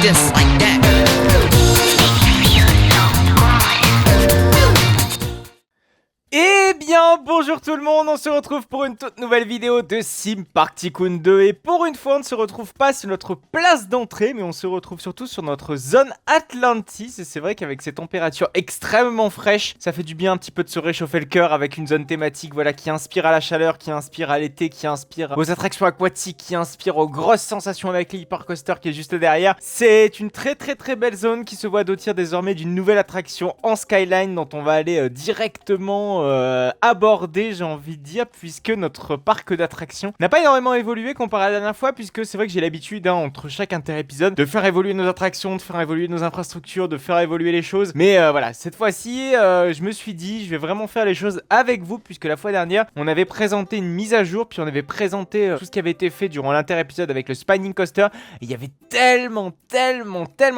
just like that. Eh bien, bonjour tout le monde, on se retrouve pour une toute nouvelle vidéo de Sim Park Tycoon 2. Et pour une fois, on ne se retrouve pas sur notre place d'entrée, mais on se retrouve surtout sur notre zone Atlantis. Et c'est vrai qu'avec ces températures extrêmement fraîches, ça fait du bien un petit peu de se réchauffer le cœur avec une zone thématique, voilà, qui inspire à la chaleur, qui inspire à l'été, qui inspire aux attractions aquatiques, qui inspire aux grosses sensations avec les hypercoasters qui est juste derrière. C'est une très belle zone qui se voit dotir désormais d'une nouvelle attraction en Skyline dont on va aller directement aborder, j'ai envie de dire, puisque notre parc d'attractions n'a pas énormément évolué comparé à la dernière fois, puisque c'est vrai que j'ai l'habitude entre chaque inter-épisode de faire évoluer nos attractions, de faire évoluer nos infrastructures, de faire évoluer les choses. Mais voilà, cette fois-ci, je me suis dit, je vais vraiment faire les choses avec vous, puisque la fois dernière, on avait présenté une mise à jour, puis on avait présenté tout ce qui avait été fait durant l'inter-épisode avec le Spinning Coaster. Et il y avait tellement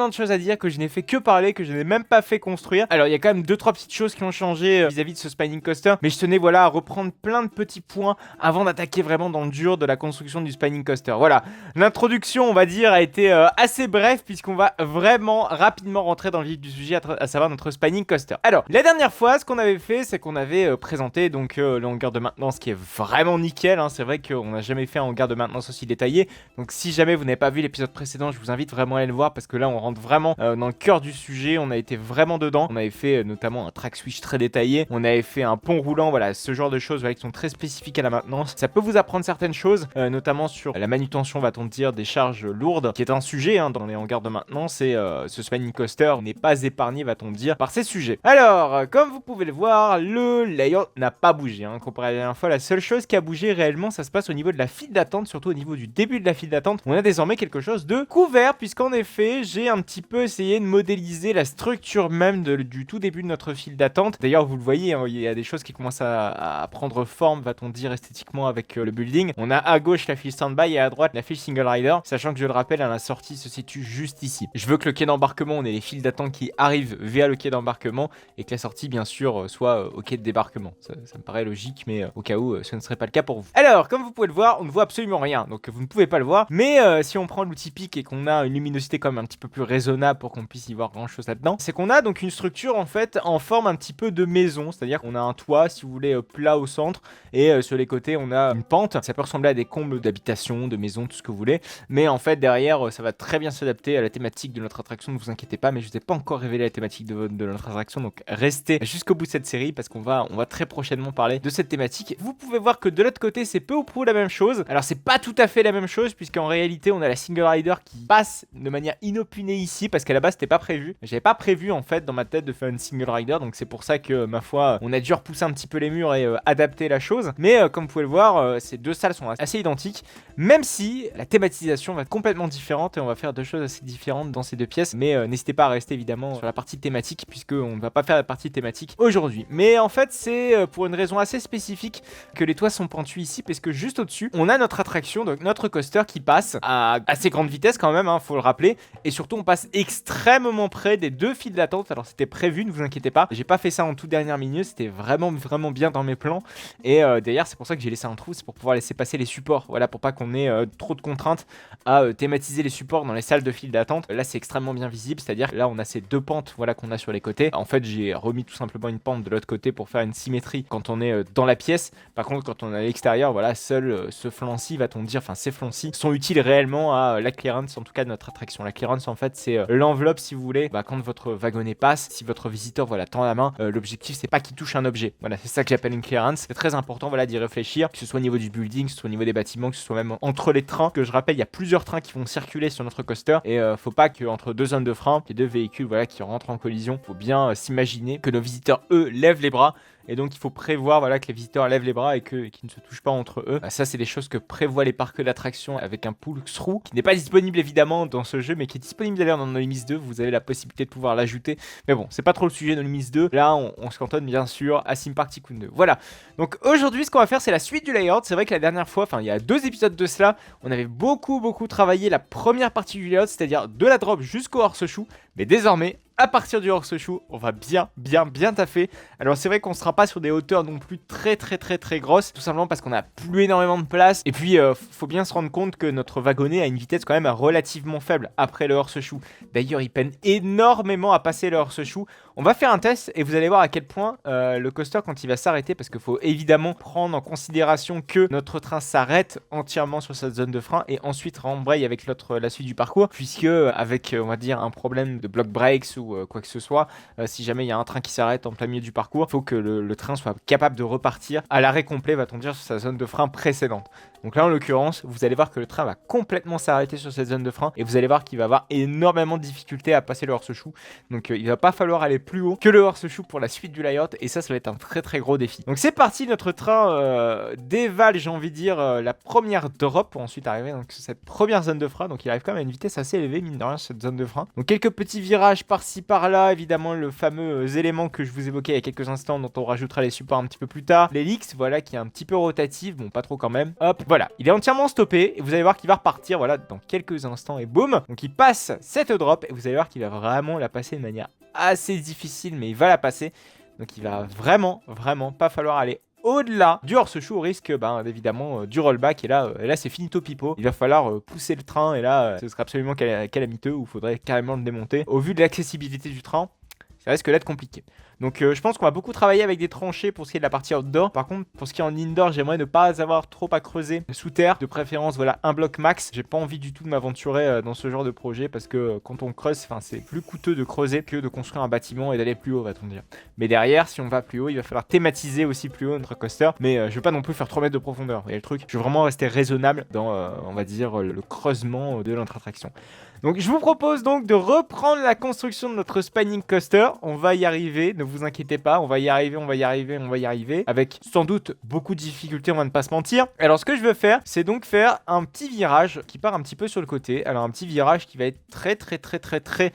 de choses à dire que je n'ai fait que parler, que je n'ai même pas fait construire. Alors il y a quand même 2-3 petites choses qui ont changé vis-à-vis de ce Spinning Coaster, mais je tenais voilà à reprendre plein de petits points avant d'attaquer vraiment dans le dur de la construction du Spinning Coaster. Voilà, l'introduction on va dire a été assez brève, puisqu'on va vraiment rapidement rentrer dans le vif du sujet, à savoir notre Spinning Coaster. Alors la dernière fois, ce qu'on avait fait, c'est qu'on avait présenté donc le hangar de maintenance qui est vraiment nickel, hein. C'est vrai qu'on n'a jamais fait un hangar de maintenance aussi détaillé, donc si jamais vous n'avez pas vu l'épisode précédent, je vous invite vraiment à aller le voir, parce que là on rentre vraiment dans le cœur du sujet. On a été vraiment dedans, on avait fait notamment un track switch très détaillé, on avait fait un pont roulant, voilà, ce genre de choses voilà, qui sont très spécifiques à la maintenance. Ça peut vous apprendre certaines choses, notamment sur la manutention, va-t-on dire, des charges lourdes, qui est un sujet dans les hangars de maintenance, et ce Spinning Coaster n'est pas épargné, va-t-on dire, par ces sujets. Alors, comme vous pouvez le voir, le layout n'a pas bougé, comparé à la dernière fois. La seule chose qui a bougé réellement, ça se passe au niveau de la file d'attente, surtout au niveau du début de la file d'attente. On a désormais quelque chose de couvert, puisqu'en effet, j'ai un petit peu essayé de modéliser la structure même du tout début de notre file d'attente. D'ailleurs, vous le voyez, il y a des choses qui commencent à prendre forme, va-t-on dire, esthétiquement avec le building. On a à gauche la file standby et à droite la file single rider, sachant que je le rappelle, la sortie se situe juste ici. Je veux que le quai d'embarquement, on ait les files d'attente qui arrivent via le quai d'embarquement, et que la sortie, bien sûr, soit au quai de débarquement. Ça me paraît logique, mais au cas où ce ne serait pas le cas pour vous. Alors, comme vous pouvez le voir, on ne voit absolument rien, donc vous ne pouvez pas le voir, mais si on prend l'outil PIC et qu'on a une luminosité quand même un petit peu plus raisonnable pour qu'on puisse y voir grand chose là-dedans, c'est qu'on a donc une structure en fait en forme un petit peu de maison, c'est-à-dire qu'on a un toit, si vous voulez, plat au centre, et sur les côtés on a une pente. Ça peut ressembler à des combles d'habitation, de maison, tout ce que vous voulez, mais en fait derrière ça va très bien s'adapter à la thématique de notre attraction, ne vous inquiétez pas. Mais je vous ai pas encore révélé la thématique de notre attraction, donc restez jusqu'au bout de cette série, parce qu'on va très prochainement parler de cette thématique. Vous pouvez voir que de l'autre côté c'est peu ou prou la même chose. Alors c'est pas tout à fait la même chose, puisqu'en réalité on a la single rider qui passe de manière inopinée ici, parce qu'à la base c'était pas prévu. J'avais pas prévu en fait dans ma tête de faire une single rider, donc c'est pour ça que ma foi on a dû repousser un petit peu les murs et adapter la chose. Mais comme vous pouvez le voir, ces deux salles sont assez identiques, même si la thématisation va être complètement différente, et on va faire deux choses assez différentes dans ces deux pièces. Mais n'hésitez pas à rester évidemment sur la partie thématique, puisqu'on ne va pas faire la partie thématique aujourd'hui. Mais en fait c'est pour une raison assez spécifique que les toits sont pentus ici, parce que juste au-dessus on a notre attraction, donc notre coaster qui passe à assez grande vitesse quand même, faut le rappeler, et surtout on passe extrêmement près des deux files d'attente. Alors c'était prévu, ne vous inquiétez pas, j'ai pas fait ça en toute dernière minute, c'était vraiment bien dans mes plans. Et d'ailleurs c'est pour ça que j'ai laissé un trou, c'est pour pouvoir laisser passer les supports, voilà, pour pas qu'on ait trop de contraintes à thématiser les supports dans les salles de file d'attente. Là c'est extrêmement bien visible, c'est-à-dire que là on a ces deux pentes, voilà, qu'on a sur les côtés. En fait j'ai remis tout simplement une pente de l'autre côté pour faire une symétrie quand on est dans la pièce. Par contre quand on est à l'extérieur, voilà, seul ce flanc-ci, va-t-on dire, enfin ces flancs-ci sont utiles réellement à la clearance, en tout cas de notre attraction. La clearance en fait c'est l'enveloppe, si vous voulez, quand votre wagonnet passe, si votre visiteur voilà tend la main, l'objectif c'est pas qu'il touche un objet. Voilà, c'est ça que j'appelle une clearance. C'est très important, voilà, d'y réfléchir, que ce soit au niveau du building, que ce soit au niveau des bâtiments, que ce soit même entre les trains. Que je rappelle, il y a plusieurs trains qui vont circuler sur notre coaster, et faut pas qu'entre deux zones de frein, les deux véhicules voilà qui rentrent en collision. Faut bien s'imaginer que nos visiteurs eux lèvent les bras, et donc il faut prévoir voilà que les visiteurs lèvent les bras et qu'ils ne se touchent pas entre eux. Ça c'est des choses que prévoient les parcs d'attractions avec un pull-through qui n'est pas disponible évidemment dans ce jeu, mais qui est disponible d'ailleurs dans No Limits 2. Vous avez la possibilité de pouvoir l'ajouter, mais bon c'est pas trop le sujet de No Limits 2. Là on se cantonne bien sûr à Sim Park Tycoon 2. Voilà, donc aujourd'hui ce qu'on va faire c'est la suite du layout. C'est vrai que la dernière fois, enfin il y a 2 épisodes de cela, on avait beaucoup travaillé la première partie du layout, c'est-à-dire de la drop jusqu'au horse shoe. Mais désormais, à partir du Horseshoe, on va bien taffer. Alors c'est vrai qu'on sera pas sur des hauteurs non plus très grosses, tout simplement parce qu'on a plus énormément de place. Et puis faut bien se rendre compte que notre wagonnet a une vitesse quand même relativement faible après le Horseshoe. D'ailleurs il peine énormément à passer le Horseshoe. On va faire un test et vous allez voir à quel point le coaster quand il va s'arrêter, parce qu'il faut évidemment prendre en considération que notre train s'arrête entièrement sur cette zone de frein et ensuite rembraye avec la suite du parcours, puisque avec on va dire un problème de block breaks ou quoi que ce soit, si jamais il y a un train qui s'arrête en plein milieu du parcours, il faut que le train soit capable de repartir à l'arrêt complet, va-t-on dire, sur sa zone de frein précédente. Donc là en l'occurrence, vous allez voir que le train va complètement s'arrêter sur cette zone de frein et vous allez voir qu'il va avoir énormément de difficultés à passer le Horseshoe. Donc il va pas falloir aller plus haut que le Horseshoe pour la suite du layout et ça va être un très gros défi. Donc c'est parti, notre train dévale, j'ai envie de dire, la première drop pour ensuite arriver donc, sur cette première zone de frein. Donc il arrive quand même à une vitesse assez élevée, mine de rien, cette zone de frein. Donc quelques petits virages par-ci par-là, évidemment le fameux élément que je vous évoquais il y a quelques instants dont on rajoutera les supports un petit peu plus tard. L'hélice, voilà, qui est un petit peu rotative, bon pas trop quand même. Hop, voilà, il est entièrement stoppé et vous allez voir qu'il va repartir, voilà, dans quelques instants et boum. Donc il passe cette drop et vous allez voir qu'il va vraiment la passer de manière assez difficile, mais il va la passer. Donc il va vraiment pas falloir aller au-delà du Horseshoe au risque évidemment du rollback et là c'est finito pipo. Il va falloir pousser le train et là ce serait absolument calamiteux ou il faudrait carrément le démonter. Au vu de l'accessibilité du train, ça risque d'être compliqué. Donc je pense qu'on va beaucoup travailler avec des tranchées pour ce qui est de la partie outdoor. Par contre, pour ce qui est en indoor, j'aimerais ne pas avoir trop à creuser sous terre. De préférence, voilà, un bloc max. J'ai pas envie du tout de m'aventurer dans ce genre de projet parce que quand on creuse, c'est plus coûteux de creuser que de construire un bâtiment et d'aller plus haut, va-t-on dire. Mais derrière, si on va plus haut, il va falloir thématiser aussi plus haut notre coaster. Mais je veux pas non plus faire 3 mètres de profondeur. Vous voyez le truc. Je veux vraiment rester raisonnable dans, on va dire, le creusement de notre attraction. Donc je vous propose donc de reprendre la construction de notre spinning coaster. On va y arriver, ne vous inquiétez pas, on va y arriver. Avec sans doute beaucoup de difficultés, on va ne pas se mentir. Alors ce que je veux faire, c'est donc faire un petit virage qui part un petit peu sur le côté. Alors un petit virage qui va être très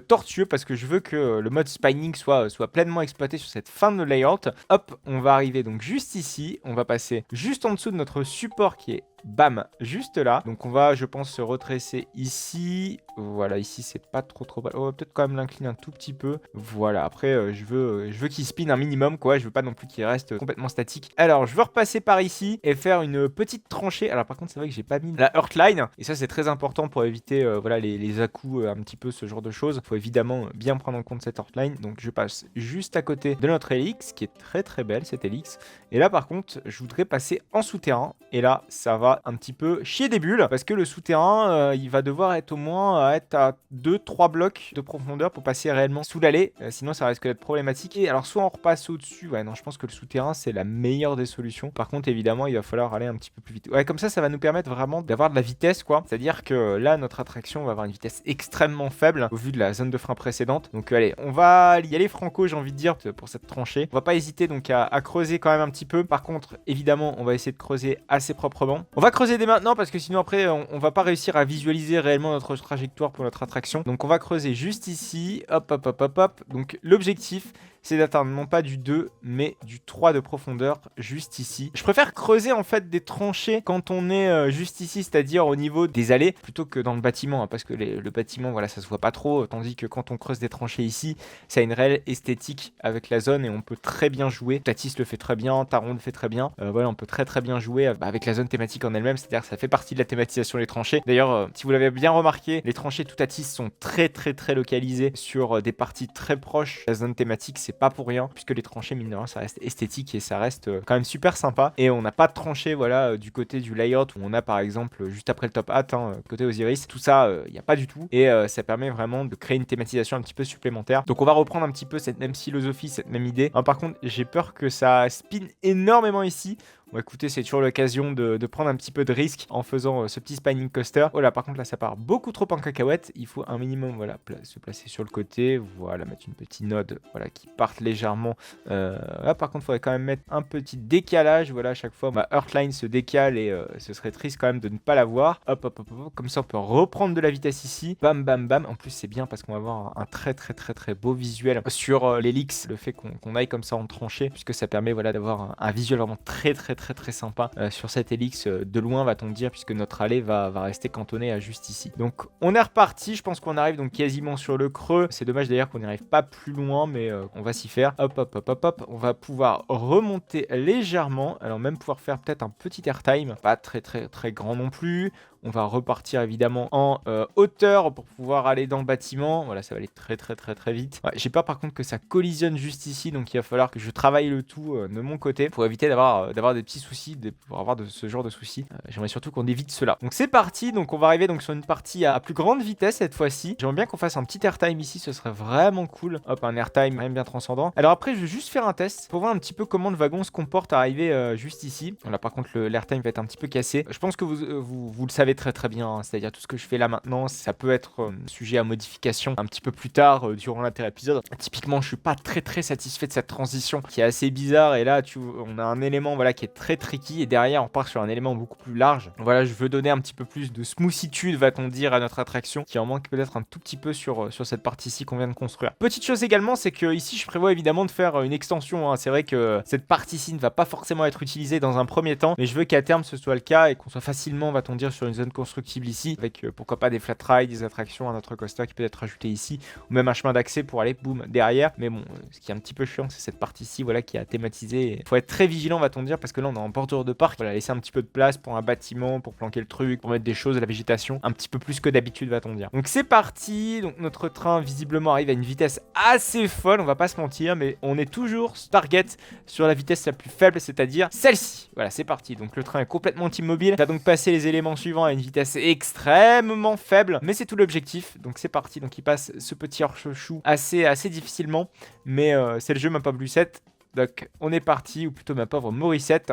tortueux parce que je veux que le mode spinning soit pleinement exploité sur cette fin de layout. Hop, on va arriver donc juste ici. On va passer juste en dessous de notre support qui est bam, juste là. Donc on va, je pense, se retresser ici. Voilà, ici c'est pas trop bas. On va peut-être quand même l'incliner un tout petit peu. Voilà, après je veux qu'il spin un minimum, quoi. Je veux pas non plus qu'il reste complètement statique. Alors je veux repasser par ici et faire une petite tranchée. Alors par contre c'est vrai que j'ai pas mis la Heartline et ça c'est très important pour éviter voilà les à-coups, un petit peu ce genre de choses. Faut évidemment bien prendre en compte cette Heartline. Donc je passe juste à côté de notre Helix qui est très belle, cette Helix. Et là par contre je voudrais passer en souterrain et là ça va un petit peu chier des bulles parce que le souterrain il va devoir être au moins être à 2-3 blocs de profondeur pour passer réellement sous l'allée, sinon ça risque d'être problématique. Et alors soit on repasse au-dessus, ouais non je pense que le souterrain c'est la meilleure des solutions. Par contre évidemment il va falloir aller un petit peu plus vite. Ouais, comme ça va nous permettre vraiment d'avoir de la vitesse, quoi. C'est à dire que là notre attraction va avoir une vitesse extrêmement faible au vu de la zone de frein précédente. Donc allez, on va y aller franco, j'ai envie de dire, pour cette tranchée. On va pas hésiter donc à creuser quand même un petit peu. Par contre évidemment on va essayer de creuser assez proprement. On va creuser dès maintenant parce que sinon après on va pas réussir à visualiser réellement notre trajectoire pour notre attraction. Donc on va creuser juste ici, hop. Donc l'objectif c'est d'atteindre non pas du 2 mais du 3 de profondeur juste ici. Je préfère creuser en fait des tranchées quand on est juste ici, c'est-à-dire au niveau des allées plutôt que dans le bâtiment, hein, parce que le bâtiment voilà ça se voit pas trop, tandis que quand on creuse des tranchées ici ça a une réelle esthétique avec la zone et on peut très bien jouer. Tatis le fait très bien, Taron le fait très bien, voilà on peut très bien jouer avec la zone thématique en elle-même, c'est-à-dire que ça fait partie de la thématisation des tranchées. D'ailleurs si vous l'avez bien remarqué, les tranchées tout Tatis sont très localisées sur des parties très proches de la zone thématique. C'est pas pour rien puisque les tranchées mine de rien ça reste esthétique et ça reste quand même super sympa. Et on n'a pas de tranchées voilà du côté du layout où on a par exemple juste après le top hat côté Osiris, tout ça il n'y a pas du tout et ça permet vraiment de créer une thématisation un petit peu supplémentaire. Donc on va reprendre un petit peu cette même philosophie, cette même idée. Par contre j'ai peur que ça spin énormément ici. Bon écoutez, c'est toujours l'occasion de prendre un petit peu de risque en faisant ce petit spinning coaster. Oh là par contre là ça part beaucoup trop en cacahuète. Il faut un minimum voilà se placer sur le côté. Voilà, mettre une petite node voilà qui parte légèrement. Là par contre il faudrait quand même mettre un petit décalage. Voilà, à chaque fois ma Heartline se décale et ce serait triste quand même de ne pas l'avoir. Hop. Comme ça on peut reprendre de la vitesse ici. Bam. En plus c'est bien parce qu'on va avoir un très beau visuel sur l'Helix. Le fait qu'on aille comme ça en tranchée puisque ça permet voilà d'avoir un visuel vraiment très très sympa sur cette Helix de loin, va-t-on dire, puisque notre allée va rester cantonnée à juste ici. Donc on est reparti, je pense qu'on arrive donc quasiment sur le creux. C'est dommage d'ailleurs qu'on n'y arrive pas plus loin, mais on va s'y faire. Hop, hop, hop, hop, hop. On va pouvoir remonter légèrement, alors même pouvoir faire peut-être un petit airtime, pas très grand non plus. On va repartir évidemment en hauteur pour pouvoir aller dans le bâtiment. Voilà, ça va aller très vite. Ouais, j'ai peur par contre que ça collisionne juste ici, donc il va falloir que je travaille le tout de mon côté pour éviter d'avoir des petits soucis, pour avoir ce genre de soucis. J'aimerais surtout qu'on évite cela. Donc c'est parti, donc on va arriver donc sur une partie à plus grande vitesse cette fois-ci. J'aimerais bien qu'on fasse un petit airtime ici, ce serait vraiment cool. Hop, un airtime même bien transcendant. Alors après, je vais juste faire un test pour voir un petit peu comment le wagon se comporte à arriver juste ici. Là par contre, l'airtime va être un petit peu cassé. Je pense que vous le savez très bien, hein. C'est-à-dire tout ce que je fais là maintenant, ça peut être sujet à modification un petit peu plus tard durant l'épisode. Typiquement, je suis pas très satisfait de cette transition qui est assez bizarre, et là on a un élément voilà qui est très tricky, et derrière on part sur un élément beaucoup plus large. Voilà, je veux donner un petit peu plus de smoothitude, va-t-on dire, à notre attraction, qui en manque peut-être un tout petit peu sur cette partie-ci qu'on vient de construire. Petite chose également, c'est que ici je prévois évidemment de faire une extension, hein. C'est vrai que cette partie-ci ne va pas forcément être utilisée dans un premier temps, mais je veux qu'à terme ce soit le cas et qu'on soit facilement, va-t-on dire, sur une zone constructible ici, avec pourquoi pas des flat rides, des attractions, un autre coaster qui peut être ajouté ici, ou même un chemin d'accès pour aller boum derrière. Mais bon, ce qui est un petit peu chiant, c'est cette partie-ci, voilà, qui a thématisé. Il faut être très vigilant, va-t-on dire, parce que là on est en bordure de parc. Voilà, laisser un petit peu de place pour un bâtiment, pour planquer le truc, pour mettre des choses, de la végétation, un petit peu plus que d'habitude, va-t-on dire. Donc c'est parti. Donc notre train visiblement arrive à une vitesse assez folle, on va pas se mentir, mais on est toujours target sur la vitesse la plus faible, c'est-à-dire celle-ci. Voilà, c'est parti. Donc le train est complètement immobile. Il va donc passer les éléments suivants à une vitesse extrêmement faible, mais c'est tout l'objectif. Donc c'est parti. Donc il passe ce petit hors-chou assez difficilement, mais c'est le jeu, ma pauvre Lucette. Donc on est parti, ou plutôt ma pauvre Morissette.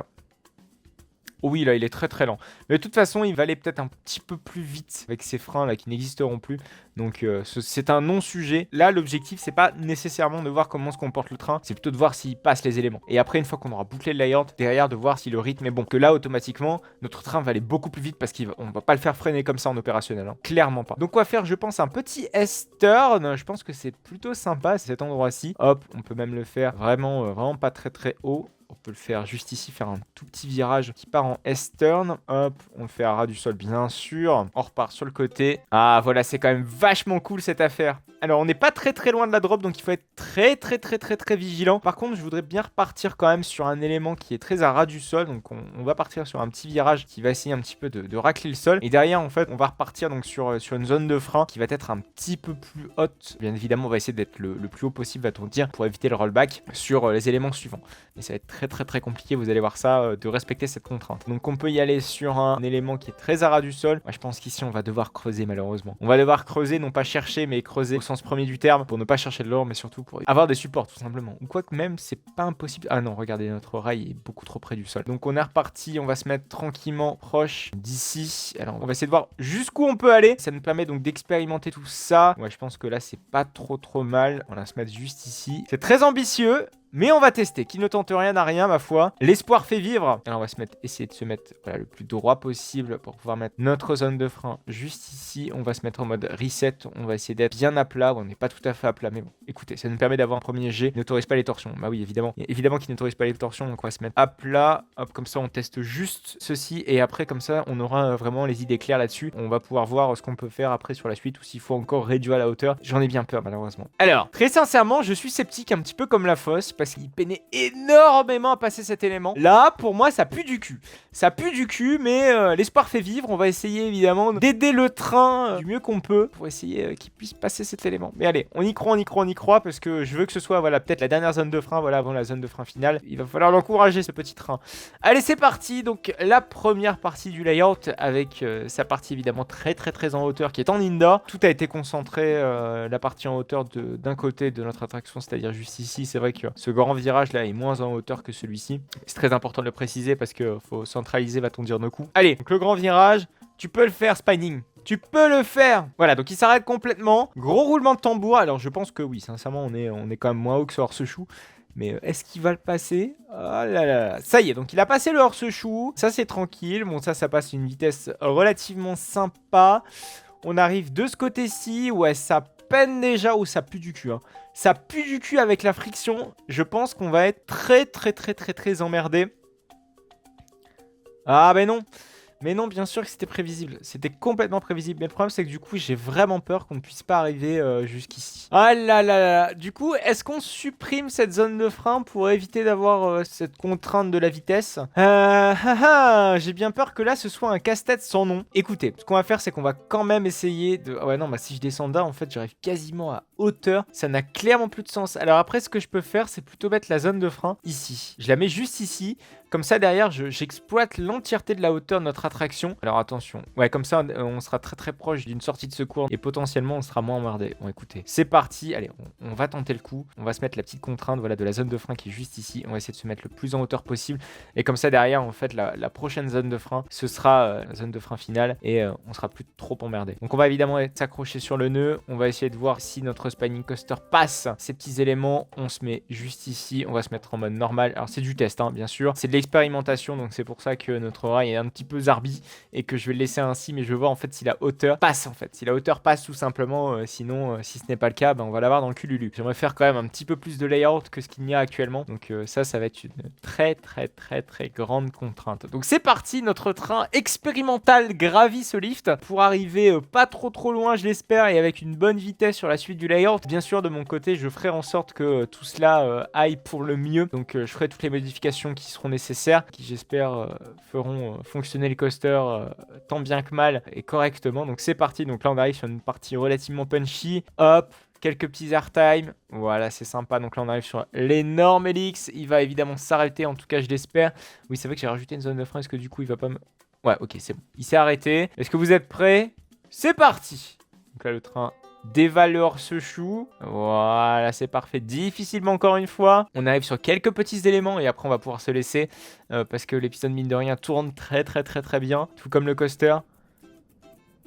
Oh oui, là, il est très lent. Mais de toute façon, il va aller peut-être un petit peu plus vite avec ces freins là qui n'existeront plus. Donc c'est un non-sujet. Là, l'objectif, c'est pas nécessairement de voir comment se comporte le train, c'est plutôt de voir s'il passe les éléments. Et après, une fois qu'on aura bouclé le layout, derrière, de voir si le rythme est bon. Que là, automatiquement, notre train va aller beaucoup plus vite parce qu'on va pas le faire freiner comme ça en opérationnel, hein. Clairement pas. Donc on va faire, je pense, un petit S-turn. Je pense que c'est plutôt sympa, cet endroit-ci. Hop, on peut même le faire vraiment pas très haut. On peut le faire juste ici, faire un tout petit virage qui part en S-turn. Hop, on le fait à ras du sol, bien sûr. On repart sur le côté. Ah, voilà, c'est quand même vachement cool cette affaire. Alors, on n'est pas très loin de la drop, donc il faut être très vigilant. Par contre, je voudrais bien repartir quand même sur un élément qui est très à ras du sol. Donc, on va partir sur un petit virage qui va essayer un petit peu de racler le sol. Et derrière, en fait, on va repartir donc sur une zone de frein qui va être un petit peu plus haute. Bien évidemment, on va essayer d'être le plus haut possible, va-t-on dire, pour éviter le rollback sur les éléments suivants. Mais ça va être très compliqué, vous allez voir ça, de respecter cette contrainte. Donc, on peut y aller sur un élément qui est très à ras du sol. Moi, je pense qu'ici, on va devoir creuser, malheureusement. On va devoir creuser, non pas chercher, mais creuser au sens premier du terme, pour ne pas chercher de l'or, mais surtout pour avoir des supports, tout simplement. Ou quoique même, c'est pas impossible. Ah non, regardez, notre rail est beaucoup trop près du sol. Donc on est reparti, on va se mettre tranquillement proche d'ici. Alors on va essayer de voir jusqu'où on peut aller. Ça nous permet donc d'expérimenter tout ça. Ouais, je pense que là, c'est pas trop mal. On va se mettre juste ici. C'est très ambitieux, mais on va tester. Qui ne tente rien n'a rien, ma foi. L'espoir fait vivre. Alors on va essayer de se mettre voilà, le plus droit possible pour pouvoir mettre notre zone de frein juste ici. On va se mettre en mode reset. On va essayer d'être bien à plat. On n'est pas tout à fait à plat, mais bon. Écoutez, ça nous permet d'avoir un premier jet. Il n'autorise pas les torsions. Bah oui, évidemment. Évidemment qu'il n'autorise pas les torsions. Donc on va se mettre à plat. Hop, comme ça on teste juste ceci. Et après, comme ça, on aura vraiment les idées claires là-dessus. On va pouvoir voir ce qu'on peut faire après sur la suite, ou s'il faut encore réduire la hauteur. J'en ai bien peur, malheureusement. Alors, très sincèrement, je suis sceptique, un petit peu comme la fosse, parce qu'il peinait énormément à passer cet élément. Là, pour moi, ça pue du cul. Ça pue du cul, mais l'espoir fait vivre. On va essayer, évidemment, d'aider le train du mieux qu'on peut pour essayer qu'il puisse passer cet élément. Mais allez, on y croit, parce que je veux que ce soit, voilà, peut-être la dernière zone de frein, voilà, avant la zone de frein finale. Il va falloir l'encourager, ce petit train. Allez, c'est parti. Donc, la première partie du layout, avec sa partie, évidemment, très en hauteur, qui est en Inda. Tout a été concentré, la partie en hauteur d'un côté de notre attraction, c'est-à-dire juste ici. C'est vrai que ce grand virage là est moins en hauteur que celui-ci. C'est très important de le préciser parce que faut centraliser, va-t-on dire, nos coups. Allez, donc le grand virage, tu peux le faire, Spining. Tu peux le faire. Voilà, donc il s'arrête complètement. Gros roulement de tambour. Alors je pense que oui, sincèrement, on est quand même moins haut que ce hors-ce-chou. Mais est-ce qu'il va le passer? Oh là là. Ça y est, donc il a passé le hors-ce-chou. Ça, c'est tranquille. Bon, ça passe une vitesse relativement sympa. On arrive de ce côté-ci. Ouais, ça peine déjà. Oh, ça pue du cul, hein. Ça pue du cul avec la friction. Je pense qu'on va être très emmerdé. Ah bah non. Mais non, bien sûr que c'était prévisible. C'était complètement prévisible. Mais le problème, c'est que du coup, j'ai vraiment peur qu'on ne puisse pas arriver jusqu'ici. Ah là là là. Du coup, est-ce qu'on supprime cette zone de frein pour éviter d'avoir cette contrainte de la vitesse? J'ai bien peur que là, ce soit un casse-tête sans nom. Écoutez, ce qu'on va faire, c'est qu'on va quand même essayer de... Ah ouais, non, bah si je descends là, en fait, j'arrive quasiment à hauteur. Ça n'a clairement plus de sens. Alors après, ce que je peux faire, c'est plutôt mettre la zone de frein ici. Je la mets juste ici. Comme ça, derrière, j'exploite l'entièreté de la hauteur de notre attraction. Alors attention. Ouais, comme ça, on sera très très proche d'une sortie de secours et potentiellement, on sera moins emmerdé. Bon, écoutez, c'est parti. Allez, on va tenter le coup. On va se mettre la petite contrainte, voilà, de la zone de frein qui est juste ici. On va essayer de se mettre le plus en hauteur possible. Et comme ça, derrière, en fait, la prochaine zone de frein, ce sera la zone de frein finale et on sera plus trop emmerdé. Donc, on va évidemment s'accrocher sur le nœud. On va essayer de voir si notre spinning coaster passe ces petits éléments. On se met juste ici. On va se mettre en mode normal. Alors, c'est du test, hein, bien sûr. C'est de l'expérimentation, donc c'est pour ça que notre rail est un petit peu zarbi et que je vais le laisser ainsi, mais je veux voir en fait si la hauteur passe en fait. Si la hauteur passe tout simplement, sinon si ce n'est pas le cas, ben, on va l'avoir dans le cululu. J'aimerais faire quand même un petit peu plus de layout que ce qu'il y a actuellement, donc ça va être une très grande contrainte. Donc c'est parti, notre train expérimental gravit ce lift pour arriver pas trop loin je l'espère et avec une bonne vitesse sur la suite du layout. Bien sûr de mon côté je ferai en sorte que tout cela aille pour le mieux, donc je ferai toutes les modifications qui seront nécessaires, qui j'espère feront fonctionner le coaster tant bien que mal et correctement. Donc c'est parti, donc là on arrive sur une partie relativement punchy, hop, quelques petits airtime, voilà c'est sympa. Donc là on arrive sur l'énorme Helix, il va évidemment s'arrêter, en tout cas je l'espère. Oui c'est vrai que j'ai rajouté une zone de frein, est-ce que du coup il va pas me... Ouais ok c'est bon, il s'est arrêté. Est-ce que vous êtes prêts? C'est parti. Donc là le train dévaleur ce chou. Voilà, c'est parfait. Difficilement encore une fois. On arrive sur quelques petits éléments et après on va pouvoir se laisser parce que l'épisode mine de rien tourne très bien. Tout comme le coaster.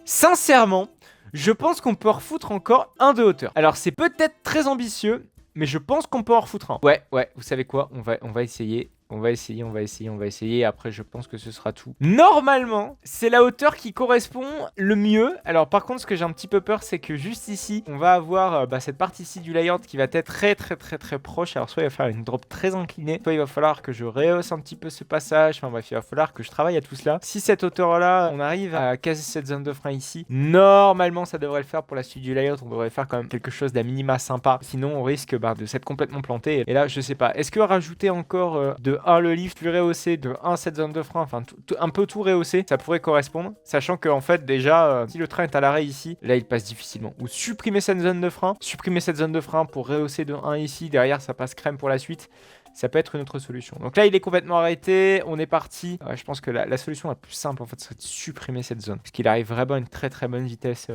Sincèrement, je pense qu'on peut refoutre encore un de hauteur. Alors c'est peut-être très ambitieux, mais je pense qu'on peut en refoutre un. Ouais, vous savez quoi? On va essayer. On va essayer. Après, je pense que ce sera tout. Normalement, c'est la hauteur qui correspond le mieux. Alors, par contre, ce que j'ai un petit peu peur, c'est que juste ici, on va avoir cette partie-ci du layout qui va être très proche. Alors, soit il va falloir une drop très inclinée, soit il va falloir que je rehausse un petit peu ce passage. Enfin bref, il va falloir que je travaille à tout cela. Si cette hauteur-là, on arrive à caser cette zone de frein ici, normalement, ça devrait le faire pour la suite du layout. On devrait faire quand même quelque chose d'à minima sympa. Sinon, on risque de s'être complètement planté. Et là, je sais pas. Est-ce que rajouter encore de 1 le lift plus rehaussé, de 1 cette zone de frein, enfin un peu tout rehaussé, ça pourrait correspondre, sachant que en fait déjà si le train est à l'arrêt ici, là il passe difficilement. Ou supprimer cette zone de frein, pour rehausser de 1 ici, derrière ça passe crème pour la suite. Ça peut être une autre solution. Donc là, il est complètement arrêté. On est parti. Je pense que la solution la plus simple, en fait, serait de supprimer cette zone. Parce qu'il arrive vraiment à une très bonne vitesse.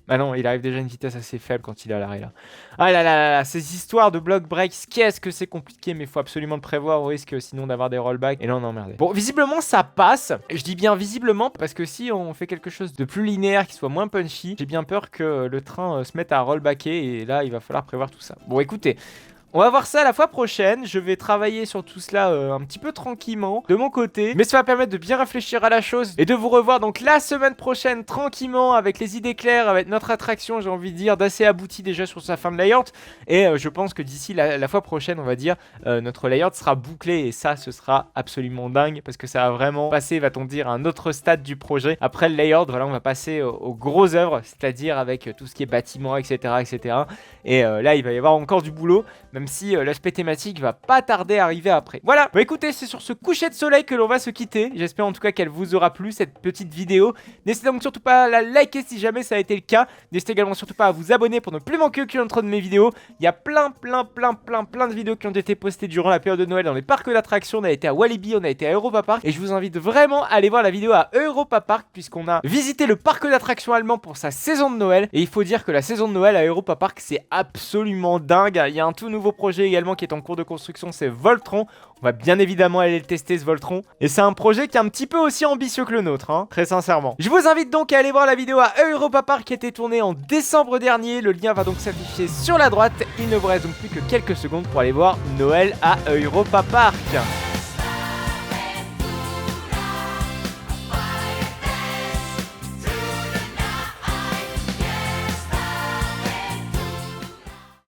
Ah non, il arrive déjà à une vitesse assez faible quand il est à l'arrêt, là. Ah là, ces histoires de block breaks, qu'est-ce que c'est compliqué. Mais il faut absolument le prévoir au risque, sinon d'avoir des rollbacks. Et là, on est emmerdé. Bon, visiblement, ça passe. Je dis bien visiblement, parce que si on fait quelque chose de plus linéaire, qui soit moins punchy, j'ai bien peur que le train se mette à rollbacker. Et là, il va falloir prévoir tout ça. Bon, écoutez... On va voir ça la fois prochaine. Je vais travailler sur tout cela un petit peu tranquillement de mon côté. Mais ça va permettre de bien réfléchir à la chose et de vous revoir donc la semaine prochaine tranquillement avec les idées claires, avec notre attraction, j'ai envie de dire, d'assez aboutie déjà sur sa fin de layout. Et je pense que d'ici la fois prochaine, on va dire, notre layout sera bouclé. Et ça, ce sera absolument dingue parce que ça va vraiment passer, va-t-on dire, à un autre stade du projet. Après le layout, voilà, on va passer aux grosses œuvres, c'est-à-dire avec tout ce qui est bâtiment, etc. Et là, il va y avoir encore du boulot. Même si l'aspect thématique va pas tarder à arriver après. Voilà, bon écoutez, c'est sur ce coucher de soleil que l'on va se quitter. J'espère en tout cas qu'elle vous aura plu, cette petite vidéo. N'hésitez donc surtout pas à la liker si jamais ça a été le cas. N'hésitez également surtout pas à vous abonner pour ne plus manquer aucune autre de mes vidéos. Il y a plein de vidéos qui ont été postées durant la période de Noël dans les parcs d'attractions. On a été à Walibi, on a été à Europa Park. Et je vous invite vraiment à aller voir la vidéo à Europa Park puisqu'on a visité le parc d'attractions allemand pour sa saison de Noël. Et il faut dire que la saison de Noël à Europa Park, c'est absolument dingue. Il y a un tout nouveau projet également qui est en cours de construction, c'est Voltron. On va bien évidemment aller le tester ce Voltron. Et c'est un projet qui est un petit peu aussi ambitieux que le nôtre, hein, très sincèrement. Je vous invite donc à aller voir la vidéo à Europa Park qui a été tournée en décembre dernier. Le lien va donc s'afficher sur la droite. Il ne vous reste donc plus que quelques secondes pour aller voir Noël à Europa Park.